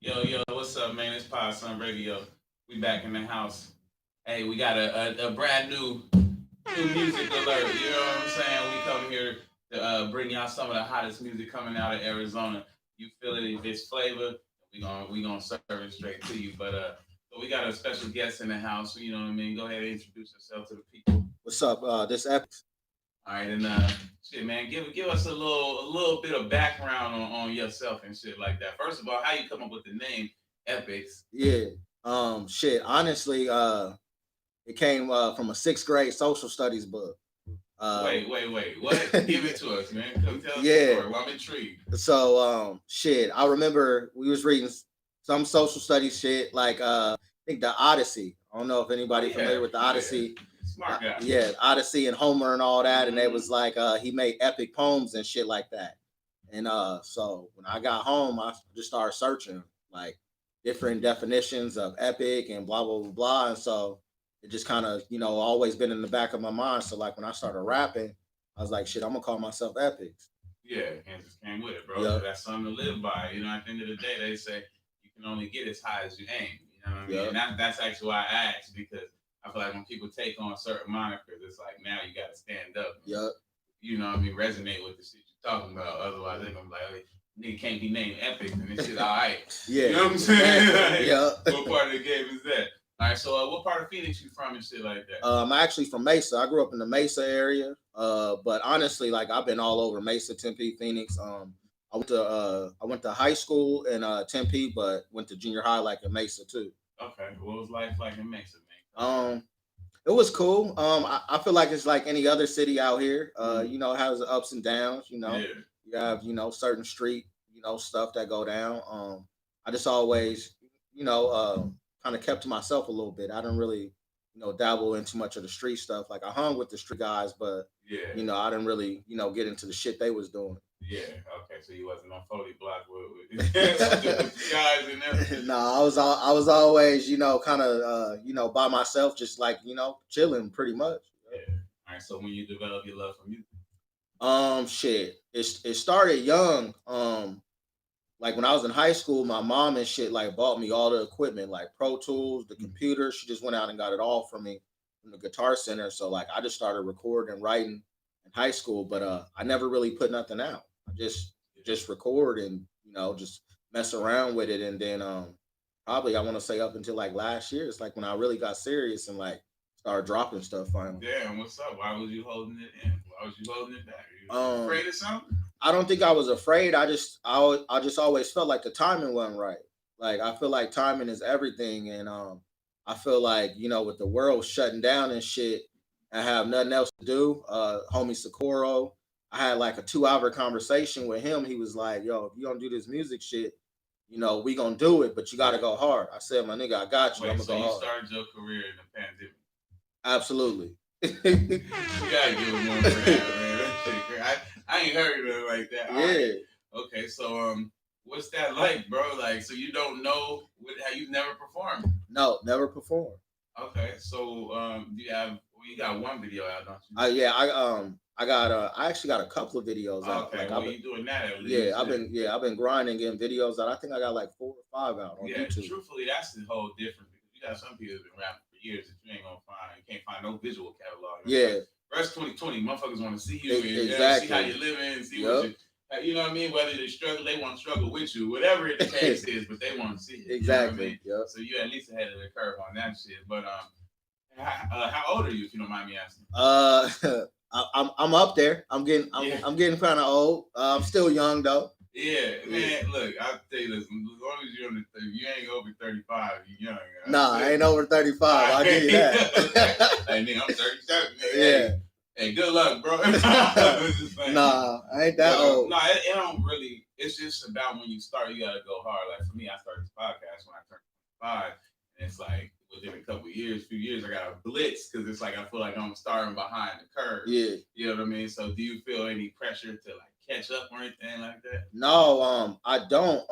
Yo, what's up, man? It's Pod Sun Radio. We back in the house. Hey, we got a brand new music alert. You know what I'm saying? We come here to bring y'all some of the hottest music coming out of Arizona. You feel it? If it's flavor, we gonna serve it straight to you. But we got a special guest in the house. You know what I mean? Go ahead and introduce yourself to the people. What's up? This Epic. All right, and shit, man, give us a little bit of background on yourself and shit like that. First of all, how you come up with the name Epics? Yeah. Shit. Honestly, it came from a sixth grade social studies book. Wait. What? Give it to us, man. Come tell us the Yeah. story. Well, I'm intrigued. So, shit. I remember we was reading some social studies shit like I think the Odyssey. I don't know if Oh anybody yeah, familiar with the yeah. Odyssey. Smart guy. Yeah, Odyssey and Homer and all that, and it Mm-hmm. was like he made epic poems and shit like that. And so when I got home, I just started searching like different definitions of epic and blah blah blah blah. And so it just kind of always been in the back of my mind. So like when I started rapping, I was like, shit, I'm gonna call myself Epic. Yeah, and just came with it, bro. Yep, That's something to live by. You know, at the end of the day, they say you can only get as high as you aim. You know what I mean? And yep, that's actually why I asked because I feel like when people take on certain monikers, it's like now you got to stand up and yep, you know what I mean, resonate with the shit you're talking about. Otherwise, they're gonna be like, hey, nigga can't be named Epic and this shit all right. yeah, You know what I'm saying? exactly. Like, Yep. what part of the game is that? All right, so what part of Phoenix you from and shit like that? I'm actually from Mesa. I grew up in the Mesa area. But honestly, like I've been all over Mesa, Tempe, Phoenix. I went to high school in Tempe, but went to junior high like in Mesa too. Okay, what was life like in Mesa, man? Come Um, it was cool. I feel like it's like any other city out here. on. It has the ups and downs. Yeah. You have certain street stuff that go down. I just always kind of kept to myself a little bit. I didn't really dabble into much of the street stuff. Like I hung with the street guys, but Yeah. I didn't really get into the shit they was doing. Yeah. Okay, so you wasn't on 40 block with the guys and everything. No, I was always kind of by myself, just like chilling pretty much. Yeah. All right, so when you develop your love for music. Shit. It started young. Like when I was in high school, my mom and shit like bought me all the equipment, like Pro Tools, the computer. She just went out and got it all for me from the Guitar Center. So like I just started recording and writing in high school, but I never really put nothing out. I just record and just mess around with it, and then probably I want to say up until like last year, it's like when I really got serious and like started dropping stuff finally. Damn, what's up? Why was you holding it in? Why was you holding it back? Are you Um, afraid of something? I don't think I was afraid. I just always felt like the timing wasn't right. Like I feel like timing is everything, and I feel like with the world shutting down and shit, I have nothing else to do. Homie Socorro, I had like a 2 hour conversation with him. He was like, "Yo, if you don't do this music shit, we gonna do it, but you gotta Yeah. go hard." I said, "My nigga, I got you. I'm Wait, gonna so go you hard." started your career in the pandemic? Absolutely. You gotta give him one for that, man. That shit crazy. I ain't heard of it like that. All right. Yeah. Okay, so what's that like, bro? Like, so you don't know how you never performed? No, never performed. Okay, so do you have? Well, you got one video out, don't you? Yeah, I actually got a couple of videos out. Okay, Like well, you doing that at least? yeah, I've been grinding, getting videos out. I think I got like 4 or 5 out on Yeah, YouTube. truthfully, that's the whole difference because you got some people that been rapping for years that you ain't gonna find. You can't find no visual catalog. Yeah, Rest 2020, motherfuckers want to see you and see how exactly. you living, and see what Yep. you. You know what I mean? Whether they struggle, they want to struggle with you, whatever the case is, but they want to see it. You know what I mean? Exactly. Yep. So you at least ahead of the curve on that shit. But how old are you, if you don't mind me asking? Uh, I'm up there. Yeah. I'm getting kind of old. I'm still young though. Yeah, Yeah. man. Look, I'll tell you this: as long as you're under 30, you ain't over 35. You young. Nah, I ain't over 35. I'll give you that. Hey, nigga, I'm 37. Nigga. Yeah. Hey, good luck, bro. I'm just saying. Nah, I ain't that old. No, it don't really. It's just about when you start, you gotta go hard. Like for me, I started this podcast when I turned 5, and it's like within a couple of years, few years, I got a blitz because it's like I feel like I'm starting behind the curve. Yeah. You know what I mean? So, do you feel any pressure to like catch up or anything like that? No, I don't.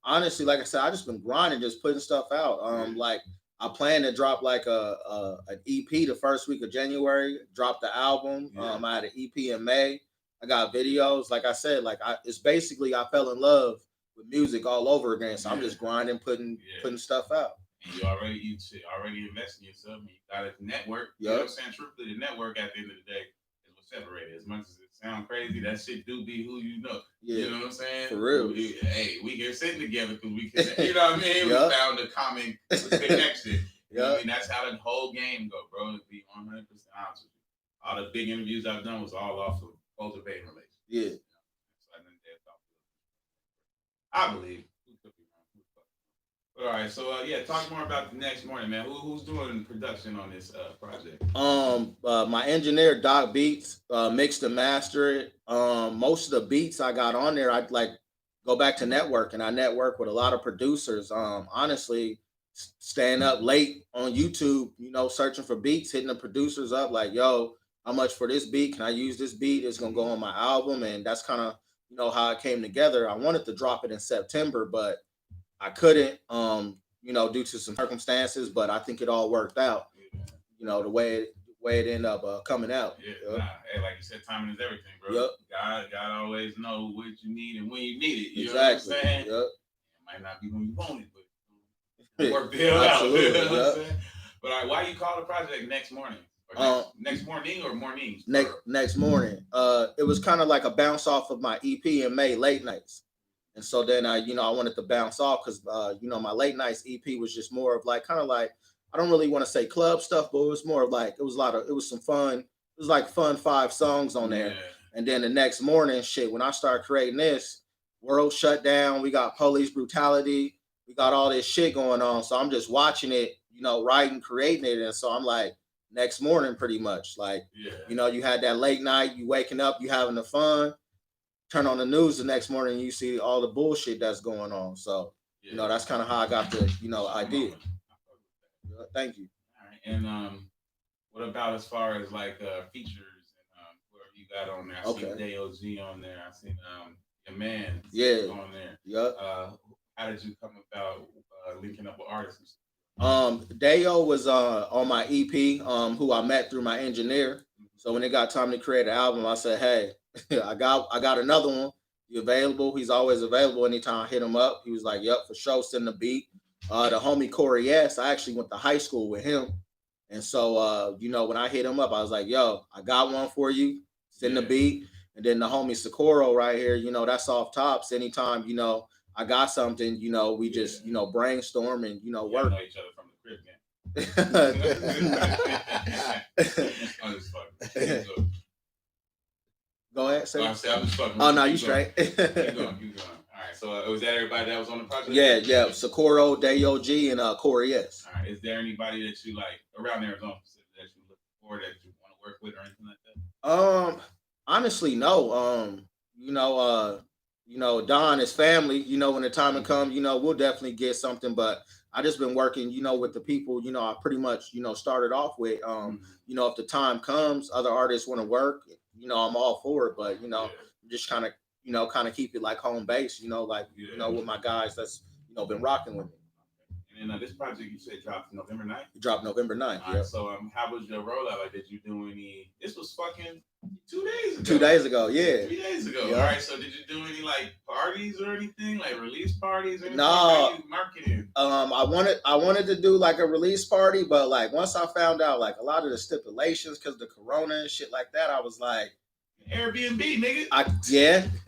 Honestly, like I said, I just been grinding, just putting stuff out. Like I plan to drop like an EP the first week of January. Drop the album. Yeah. I had an EP in May. I got videos. Like I said, like it's basically I fell in love with music all over again. So I'm Yeah. just grinding, putting Yeah. putting stuff out. And you already invest in yourself, and you got to network. You know what I'm Yep. saying? Truthfully, the network at the end of the day is what separates. As much as it sounds crazy, that shit do be who you know. Yeah. You know what I'm saying? For real. Hey, we here sitting together because we can. You know what I mean? Yup. We found a common connection. You know what I Yep. mean? That's how the whole game go, bro. To be 100% honest with you, all the big interviews I've done was all off of cultivating relationships. Yeah. You know? So I think that's all. I believe. Who could be wrong? Who the fuck? All right, so yeah, talk more about the next morning, man. Who's doing production on this project? My engineer Doc Beats mixed and mastered it. Most of the beats I got on there, I'd like go back to network, and I network with a lot of producers. Honestly, staying up late on YouTube, searching for beats, hitting the producers up like, "Yo, how much for this beat? Can I use this beat? It's gonna go on my album," and that's kind of how it came together. I wanted to drop it in September, but I couldn't, due to some circumstances, but I think it all worked out, Yeah, the way it ended up coming out. yeah. Yep. Nah, hey, like you said, timing is everything, bro. Yep. God always know what you need and when you need it. You Exactly. know what I'm saying? Yep. It might not be when you want it, but it work the hell out. Absolutely. You know what I'm Yep. saying? But all right, why you call the project next morning? Or next morning or mornings? Next morning. It was kind of like a bounce off of my EP in May, Late Nights. And so then I wanted to bounce off because my Late Nights EP was just more of like kind of like, I don't really want to say club stuff, but it was more of like, it was some fun. It was like fun 5 songs on there. Yeah. And then the next morning, shit, when I started creating this, world shut down. We got police brutality. We got all this shit going on. So I'm just watching it, writing, creating it. And so I'm like, next morning, pretty much. Like, Yeah. you had that late night, you waking up, you having the fun. Turn on the news the next morning, you see all the bullshit that's going on. So, Yeah. that's kind of how I got the, idea. Thank you. All right, and what about as far as like features and whoever you got on there? I Okay. seen DOG on there. I seen your man Yeah. on there. Yep. How did you come about linking up with artists? Dayo was on my EP, who I met through my engineer. So when it got time to create an album, I said, "Hey, I got another one. You available?" He's always available anytime I hit him up. He was like, "Yep, for sure, send the beat." The homie Corey S, I actually went to high school with him. And so when I hit him up, I was like, "Yo, I got one for you. Send the Yeah. beat." And then the homie Socorro right here, that's off tops. Anytime, I got something, we just, brainstorm and, Y'all work. know each other from the crib game. I'm just fucking. Go ahead, sir. I'm just fucking. Oh no, Keep you going. straight. Keep going. All right. So was that everybody that was on the project? Yeah. Socorro, Dayo G, and Corey S. All right. Is there anybody that you like around Arizona that you look for that you want to work with or anything like that? Honestly, no. Don, his family, when the time comes, we'll definitely get something. But I just been working, with the people, I pretty much, started off with. If the time comes, other artists want to work, I'm all for it. But just kind of keep it like home base, with my guys that's been rocking with me. And then this project you said dropped November 9th? It dropped November 9th. All right, so how was your rollout? Like, did you do any? This was fucking 2 days ago. 2 days ago, yeah. 3 days ago. Yeah. All right, so did you do any like parties or anything, like release parties or anything? No. How you marketing? I wanted to do like a release party, but like once I found out like a lot of the stipulations because the corona and shit like that, I was like, Airbnb, nigga.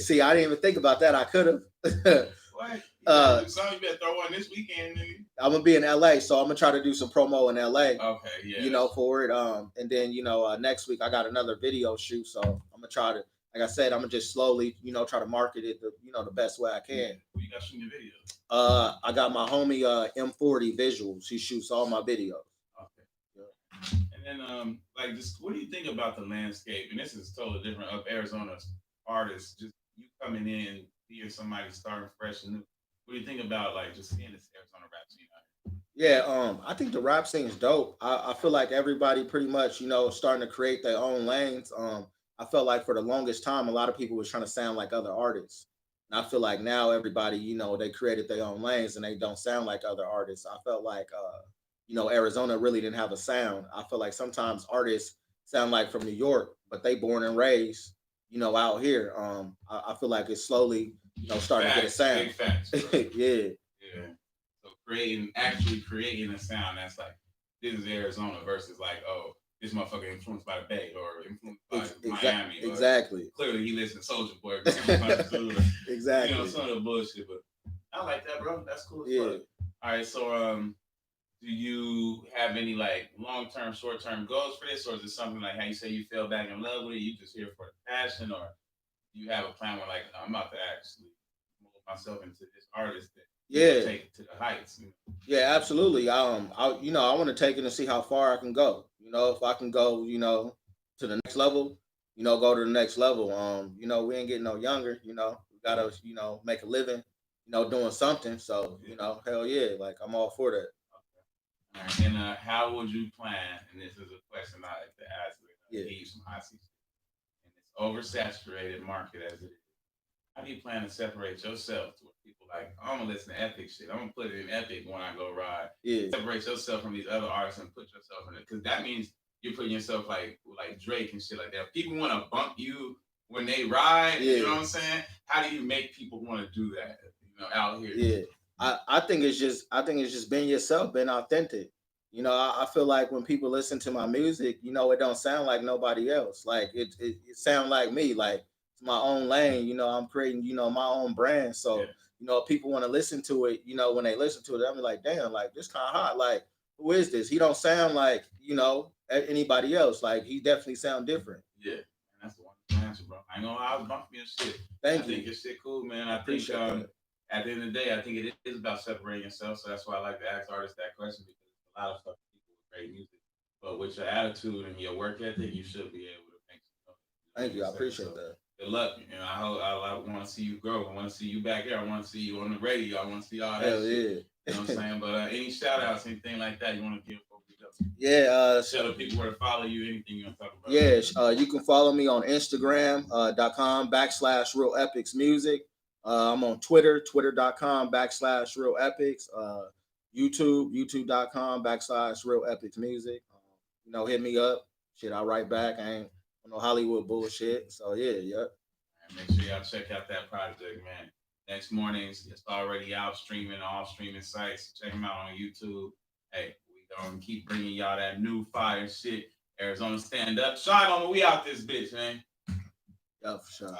See, I didn't even think about that. I could have. What? Uh, you better throw one this weekend, nigga. I'm gonna be in LA, so I'm gonna try to do some promo in LA. Okay, yeah. For it. And then next week I got another video shoot, so I'm gonna try to, like I said, I'm gonna just slowly, try to market it the best way I can. Who you got shooting your videos? I got my homie M40 Visuals. He shoots all my videos. Okay. Yeah. And then like just what do you think about the landscape? And this is totally different of Arizona's artists. Just you coming in, being somebody starting fresh and new. What do you think about like just seeing this Arizona rap scene out here? Yeah, I think the rap scene is dope. I feel like everybody pretty much, starting to create their own lanes. I felt like for the longest time, a lot of people was trying to sound like other artists. And I feel like now everybody, they created their own lanes and they don't sound like other artists. I felt like, Arizona really didn't have a sound. I feel like sometimes artists sound like from New York, but they born and raised, out here. I feel like it's slowly, starting to get a sound. Big facts, bro. Yeah. Yeah. So creating a sound that's like, this is Arizona versus like, oh, this motherfucker influenced by the Bay or influenced by Miami. Or Exactly. clearly he listened to Soulja Boy. Exactly. You know, some of the bullshit, but I like that, bro. That's cool as fuck. All right, so do you have any like long-term, short-term goals for this, or is it something like how you say you fell back in love with it, you just here for the passion, or do you have a plan where like I'm about to actually mold myself into this artist that take it to the heights? You know? Yeah, absolutely. I want to take it and see how far I can go. If I can go, to the next level, go to the next level. We ain't getting no younger. We gotta, make a living, doing something. So, hell yeah, like I'm all for that. All right. And how would you plan? And this is a question I like to ask. Give you some hot seats. In this oversaturated market as it is, how do you plan to separate yourself to where people like, I'm gonna listen to epic shit. I'm gonna put it in epic when I go ride. Yeah. Separate yourself from these other artists and put yourself in it, because that means you're putting yourself like Drake and shit like that. People want to bump you when they ride. Yeah. You know what I'm saying? How do you make people want to do that? Out here. Yeah. I think it's just being yourself, being authentic. I feel like when people listen to my music, it don't sound like nobody else. Like it sound like me. Like it's my own lane. I'm creating, my own brand. So, if people want to listen to it, when they listen to it, I'm like, damn, like this kind of hot. Like, who is this? He don't sound like, anybody else. Like he definitely sound different. Yeah. That's the one answer, bro. I ain't gonna lie, I was bumping your shit. Thank you. I think your shit cool, man. I think at the end of the day, I think it is about separating yourself. So that's why I like to ask artists that question, because a lot of stuff people with great music, but with your attitude and your work ethic, you should be able to make some. Thank you. I appreciate that. Good luck. I want to see you grow. I want to see you back here. I want to see you on the radio. I want to see all that shit. Yeah. You know what I'm saying? But any shout outs, anything like that you want to give? Yeah. Tell the people where to follow you. Anything you want to talk about? Yeah. You can follow me on Instagram.com/Real Epics Music. I'm on Twitter, twitter.com/Real Epics. YouTube.com/Real Epics Music. Hit me up. Shit, I write back. I ain't no Hollywood bullshit. So yeah. And make sure y'all check out that project, man. Next mornings, it's already out streaming all streaming sites. Check them out on YouTube. Hey, we gonna keep bringing y'all that new fire shit. Arizona stand up. Shine on me. We out this bitch, man. Yeah, for sure.